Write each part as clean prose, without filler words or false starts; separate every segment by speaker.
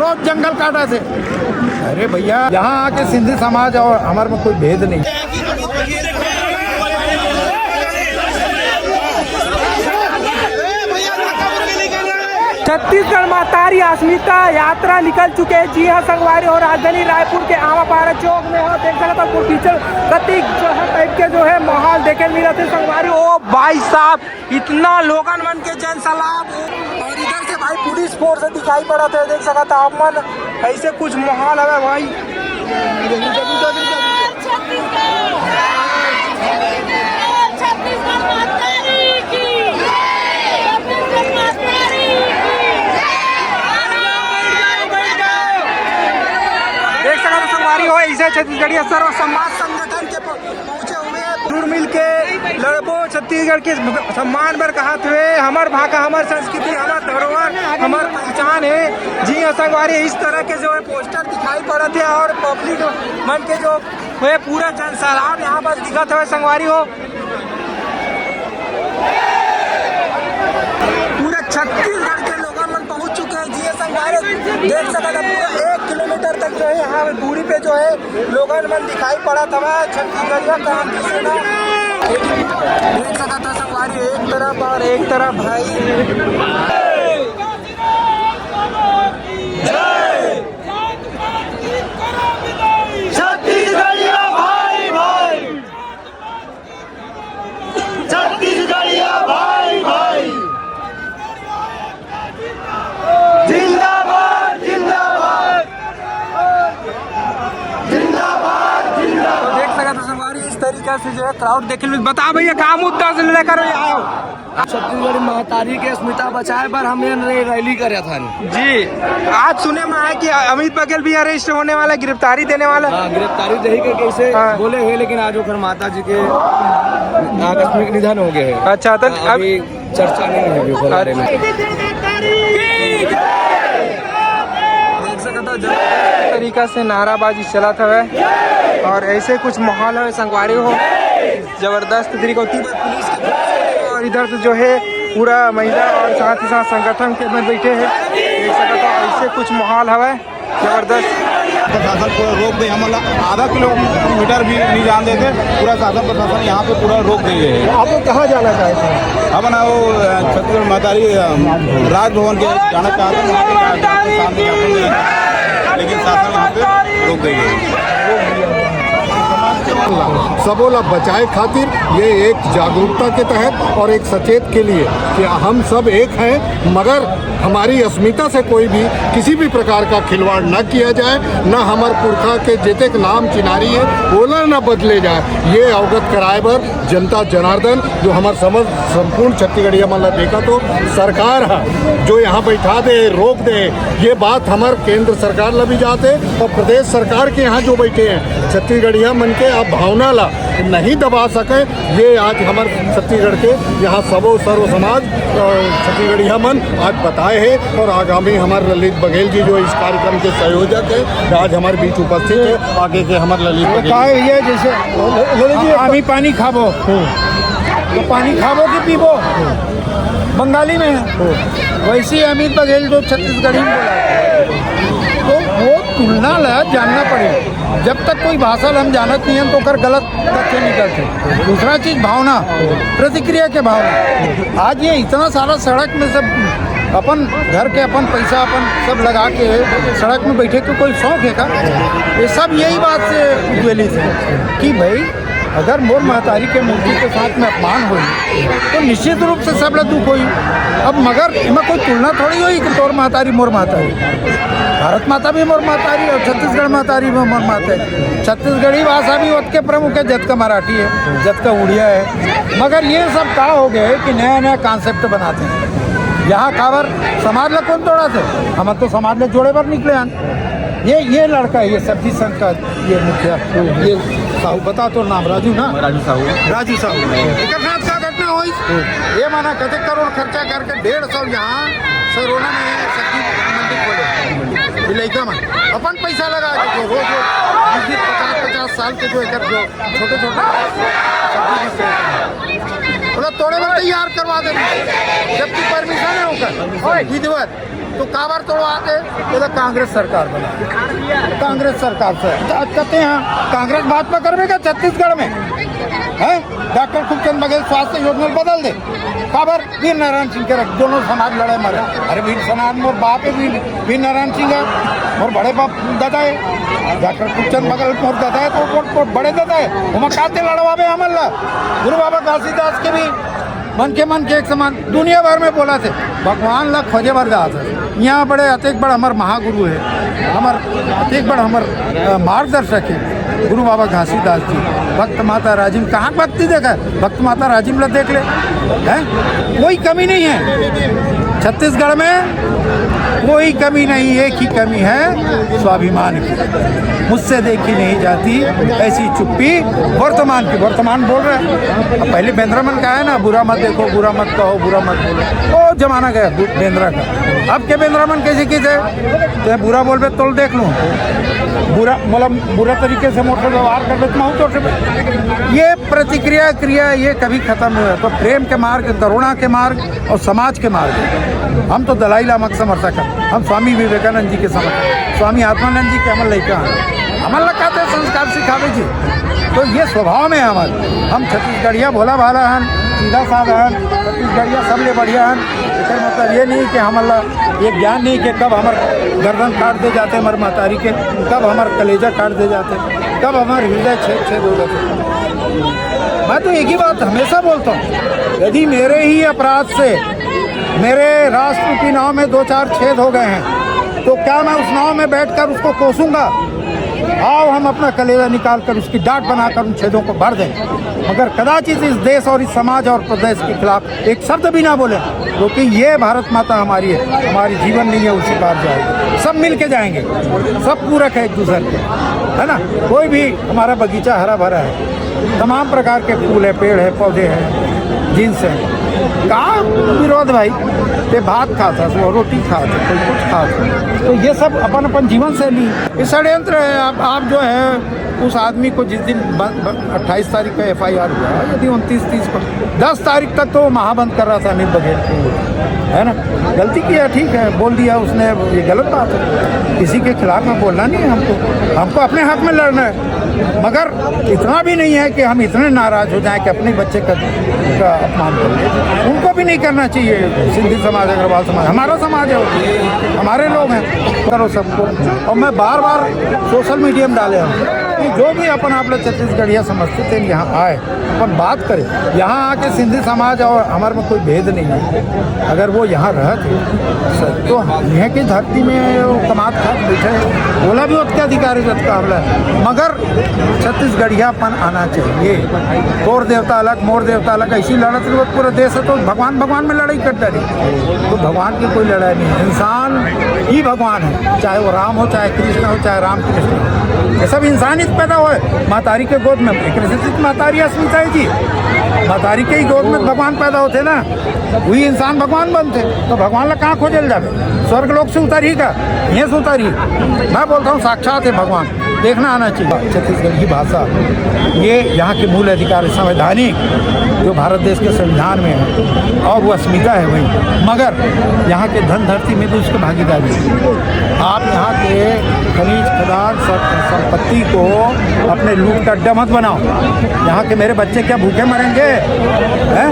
Speaker 1: रोज जंगल काटा थे। अरे भैया यहाँ आके सिंधी समाज और हमारे में कोई भेद नहीं।
Speaker 2: छत्तीसगढ़ महतारी अस्मिता यात्रा निकल चुके हैं। जी हाँ संगवारी और राजधानी रायपुर के आवापारा चौक में हो देख सकते हो टीचर कतिक जो है टाइप के जो है माहौल देखे मिला थे संगवारी। ओ भाई साहब इतना लोगन मन के जन सलाब और इधर से भाई पुलिस फोर्स दिखाई पड़ा था देख सकता तापमान ऐसे कुछ माहौल है भाई। देख सकते संगवारी हो ऐसे छत्तीसगढ़ी सर्व समाज संगठन के पहुंचे हुए जरूर मिल के लड़बो छत्तीसगढ़ के सम्मान पर कहते हुए हमार भाषा हमार संस्कृति हमार धरोहर हमार पहचान है। जी हाँ संगवारी इस तरह के जो है पोस्टर दिखाई पड़े थे और पब्लिक मन के जो है पूरा जन सैलाब यहाँ पर दिखत हुए संगवारी हो। पूरे छत्तीसगढ़ के लोग मन पहुंच चुके हैं। जी संगवारी देख सकते पूरा 1 किलोमीटर तक जो है यहाँ दूरी पे जो है लोगन मन दिखाई पड़ा था छत्तीसगढ़िया क्रांति सेना देख सकता था संगवारी एक तरफ और एक तरफ भाई। तरीका से जो है क्राउड देखे बता भैया क्या मुद्दा से लेकर आओ।
Speaker 3: छत्तीसगढ़ महतारी के अस्मिता बचाए पर हमने रैली कराया था
Speaker 2: जी। आज सुने में आया कि अमित बघेल भी अरेस्ट होने वाला गिरफ्तारी देने वाला।
Speaker 3: गिरफ्तारी दे के कैसे बोले है लेकिन आज ओखर माता जी के आकस्मिक निधन हो गए है।
Speaker 2: अच्छा तो
Speaker 3: अभी चर्चा नहीं है उसके बारे में।
Speaker 2: देख सकते हो तरीका से नाराबाजी चला था और ऐसे कुछ माहौल है संगवारी हो जबरदस्त तरीका पुलिस और इधर से जो है पूरा महिला और साथ ही साथ संगठन के में बैठे हैं देख सकते हो ऐसे कुछ माहौल है जबरदस्त।
Speaker 4: प्रशासन पूरा रोक दे हम आधा किलोमीटर भी नहीं जान देते पूरा शासन प्रशासन यहाँ पे पूरा रोक दे है।
Speaker 1: आप लोग कहाँ जाना चाहते हैं?
Speaker 4: हम ना वो छत्तीसगढ़ महतारी राजभवन के जाना चाहते हैं लेकिन शासन यहाँ पे रोक दे गए।
Speaker 5: सबोला बचाए खातिर ये एक जागरूकता के तहत और एक सचेत के लिए कि हम सब एक हैं मगर हमारी अस्मिता से कोई भी किसी भी प्रकार का खिलवाड़ न किया जाए, न हमार पुरखा के जेते नाम चिनारी है ओला न बदले जाए। ये अवगत कराए बर जनता जनार्दन जो हमार समझ संपूर्ण छत्तीसगढ़िया मतलब देखा तो सरकार है जो यहाँ बैठा दे रोक दे ये बात हमार केंद्र सरकार ला भी जाते और प्रदेश सरकार के यहाँ जो बैठे हैं छत्तीसगढ़िया मन के अब भावना ला नहीं दबा सके। ये आज हमारे छत्तीसगढ़ के यहाँ सबो सर्व समाज छत्तीसगढ़िया मन आज बताए हैं और आगामी हमारे ललित बघेल जी जो इस कार्यक्रम के संयोजक है आज हमारे बीच उपस्थित है। आगे के हमारे ललित बघेल
Speaker 1: ये जैसे पानी पानी खाबो तो पानी खाबो कि पीबो बंगाली में है वैसे ही अमित बघेल जो छत्तीसगढ़ी में बोला तो वो तुलना ला जानना पड़ेगा। जब तक कोई भाषा हम जानत नहीं हैं तो कर गलत तथ्य निकलते। दूसरा चीज़ भावना प्रतिक्रिया के भावना। आज ये इतना सारा सड़क में सब अपन घर के अपन पैसा अपन सब लगा के सड़क में बैठे के कोई शौक है का? ये सब यही बात से उज्ज्वलित है कि भाई अगर मोर महतारी के मूर्ति के साथ में अपमान हो तो निश्चित रूप से सब दुख हुई। अब मगर इनमें कोई तुलना थोड़ी हुई कि तोर महतारी मोर महतारी। भारत माता भी मोर महतारी और छत्तीसगढ़ महतारी भी मोर महतारी। छत्तीसगढ़ी भाषा भी वत के प्रमुख है जत का मराठी है जत का उड़िया है। मगर ये सब का हो गए कि नया नया कॉन्सेप्ट बनाते हैं। यहाँ कावर समाज ला कौन तोड़ा थे हम तो समाज ले जोड़े पर निकले हैं। ये लड़का है ये सब्जी संघ का ये मुखिया ये साहू बता तो नाम राजू ना
Speaker 4: राजू साहू
Speaker 1: एक साथ का घटना हुई ये माना कते करोड़ खर्चा करके 150 यहाँ सरोना में सब्जी मंडी खोले लड़का में अपन पैसा लगा के रोज 50-50 साल के जो एक जो छोटे बोला तोड़े में तैयार करवा दे जबकि परमिशन है होकर विधिवत तो काबर तोड़वा के ये तो कांग्रेस सरकार बना, कांग्रेस सरकार से कहते हैं कांग्रेस भाजपा करवेगा छत्तीसगढ़ में है। डॉक्टर खूबचंद बघेल स्वास्थ्य योजना बदल दे, काबर वीर नारायण सिंह के रख, दोनों समाज लड़े मरे। अरे वीर सनातन मोर बाप है, वीर नारायण सिंह है, और बड़े बाप दादा है, डॉक्टर खूबचंद बघेल मोर दादा है, तो बड़े दादा है, वो काते लड़वावे हमला। गुरु बाबा घासीदास के भी मन के एक समान दुनिया भर में बोला थे, भगवान ला खोजे भर जात है। यहाँ बड़े अतेक बड़ हमार महागुरु है, हमार अतेक बड़ हमार मार्गदर्शक है गुरु बाबा घासीदास जी। भक्त माता राजिम कहाँ भक्ति देखा है, भक्त माता राजिम ला देख ले, है कोई कमी नहीं है छत्तीसगढ़ में, कोई कमी नहीं। एक ही कमी है स्वाभिमान की, मुझसे देखी नहीं जाती ऐसी चुप्पी वर्तमान की। वर्तमान बोल रहे हैं, अब पहले बेंद्रामन का है ना, बुरा मत देखो, बुरा मत कहो, बुरा मत बोलो, वो जमाना गया बेंद्रा का। अब के बेंद्रामन कैसे किसे तो बुरा बोल बे तो देख लूँ, बुरा मतलब बुरा तरीके से मोटर व्यवहार कर लेता हूँ तो ये प्रतिक्रिया क्रिया ये कभी खत्म हुआ। तो प्रेम के मार्ग, करुणा के मार्ग और समाज के मार्ग। हम तो दलाई लामा के समर्थक हैं, हम स्वामी विवेकानंद जी के समर्थक, स्वामी आत्मानंद जी के अमल लड़का हैं, अमल लगाते संस्कार सिखावे जी। तो ये स्वभाव में है हमारे, हम छत्तीसगढ़िया भोला भाला हैं, सीधा साधा हैं, छत्तीसगढ़िया सबले बढ़िया हैं। इसका मतलब ये नहीं कि हमारा ये ज्ञान नहीं कि कब हमार गर्दन काट दे जाते हमारे महतारी के, कब हमार कलेजा काट दे जाते, कब हमारे हृदय छेद हो जाते। मैं तो एक ही बात हमेशा बोलता हूँ, यदि मेरे ही अपराध से मेरे राष्ट्र की नाव में 2-4 छेद हो गए हैं, तो क्या मैं उस नाव में बैठकर उसको कोसूंगा? आओ हम अपना कलेजा निकाल कर उसकी डांट बनाकर उन छेदों को भर दें, मगर कदाचित इस देश और इस समाज और प्रदेश के खिलाफ एक शब्द भी ना बोले, क्योंकि ये भारत माता हमारी है, हमारी जीवन नहीं है उसी पार जाएगी। सब मिल के जाएंगे, सब पूरक है एक दूसरे के, है ना। कोई भी हमारा बगीचा हरा भरा है, तमाम प्रकार के फूल है, पेड़ है, पौधे हैं, जीन्स है। कहाँ विरोध भाई, ते भात खाता तो रोटी खाता, कोई कुछ खाता, तो ये सब अपन अपन जीवन शैली ये षड्यंत्र है। आप जो है उस आदमी को जिस दिन 28 तारीख का FIR हुआ, यदि 29-30 को 10 तारीख तक तो महाबंद कर रहा था अमित बघेल को, है ना। गलती किया, ठीक है, बोल दिया उसने, ये गलत बात है, किसी के खिलाफ में बोलना नहीं है हमको अपने हक में लड़ना है। मगर इतना भी नहीं है कि हम इतने नाराज हो जाएं कि अपने बच्चे का अपमान करें, उनको भी नहीं करना चाहिए। सिंधी समाज, अग्रवाल समाज हमारा समाज है, हमारे लोग हैं, करो सबको। और मैं बार बार सोशल मीडिया में डाले हूँ कि जो भी अपन आप लोग छत्तीसगढ़िया समझते थे यहाँ आए, अपन बात करें। यहाँ आके सिंधी समाज और हमारे में कोई भेद नहीं है। अगर वो यहाँ रहते तो यहाँ की धरती में कमात खात बैठे, बोला भी उसके अधिकारी का हमला है, मगर छत्तीसगढ़ियापन आना चाहिए। तोर देवता अलग, मोर देवता अलग, ऐसी लड़त पूरा देश है, तो भगवान में लड़ाई करता रही। तो भगवान की कोई लड़ाई नहीं है, इंसान ही भगवान है, चाहे वो राम हो, चाहे कृष्ण हो, चाहे राम कृष्ण हो, ये सब इंसान ही पैदा हुए। मातारी के गोद में एक मातारी अस्मिता है जी, मातारी के ही गोद में भगवान पैदा होते ना, वही इंसान भगवान बनते। तो भगवान ला कहाँ खोजल जाए, स्वर्ग लोक से उतारी का, यहाँ से उतारी। मैं बोलता हूँ साक्षात है भगवान, देखना आना चाहिए। छत्तीसगढ़ की भाषा ये यहाँ के मूल अधिकार संवैधानिक जो भारत देश के संविधान में है, और वो अस्मिता है वही, मगर यहाँ के धन धरती में भी उसकी भागीदारी है। आप यहाँ के खनिज खदान संपत्ति को अपने लूट का अड्डा मत बनाओ। यहाँ के मेरे बच्चे क्या भूखे मरेंगे हैं?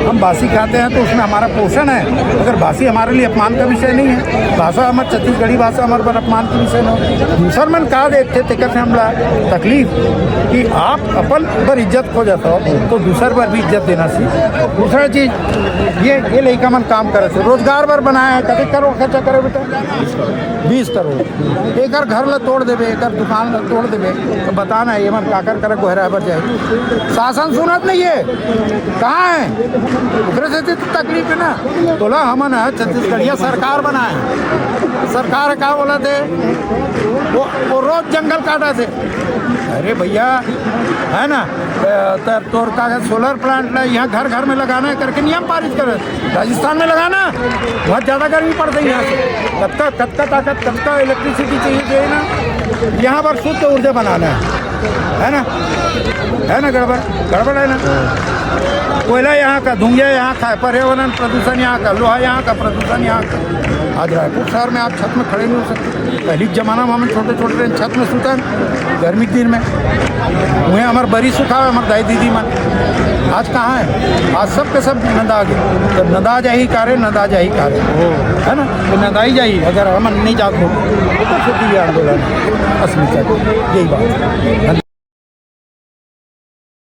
Speaker 1: हम बासी खाते हैं तो उसमें हमारा पोषण है, मगर बासी हमारे लिए अपमान का विषय नहीं है। भाषा हमारी छत्तीसगढ़ी भाषा हमारे पर अपमान का विषय नहीं। दूसर मन कहा देते टिकट से हमला तकलीफ कि आप अपन पर इज्जत खो जाता हो तो दूसर पर भी इज्जत देना चाहिए। दूसरा चीज़ ये लड़का मन काम करे थे, रोजगार पर बनाया है, कभी करोड़ खर्चा करे बेटा 20 करोड़। एक घर ला तोड़ देवे, एक दुकान ला तोड़ देवे, तो बताना ये मन काकर करे गोहरा पर जाए। शासन सुनत नहीं है, कहाँ है? दूसरे से तकलीफ है ना। बोला हमन छत्तीसगढ़िया सरकार बनाए, सरकार क्या बोला थे, वो रोज जंगल काटा थे। अरे भैया है ना, तोर का सोलर प्लांट यहाँ घर घर में लगाना है करके नियम पारित करे। राजस्थान में लगाना, बहुत ज़्यादा गर्मी पड़ती है यहाँ से, कब का ताकत, कब का इलेक्ट्रिसिटी चाहिए ना। यहाँ पर शुद्ध ऊर्जा बनाना है, है ना गड़बड़ है ना। कोयला यहाँ का, धुएं यहाँ का, पर्यावरण प्रदूषण यहाँ का, लोहा यहाँ का, प्रदूषण यहाँ का। आज रायपुर शहर में आप छत में खड़े नहीं हो सकते। पहले के जमाना में हम छोटे छोटे छत में सुता गर्मी के दिन में, वहीं हमारे बरी सुखा हमारे दाई दीदी मन। आज कहाँ है? आज सब के सब नंदा गए। जब नंदा जाही कारे, नंदा जाही कारे, है ना। तो नंदाई जाही अगर हम नहीं जागो तो फिर आंदोलन असली यही बात।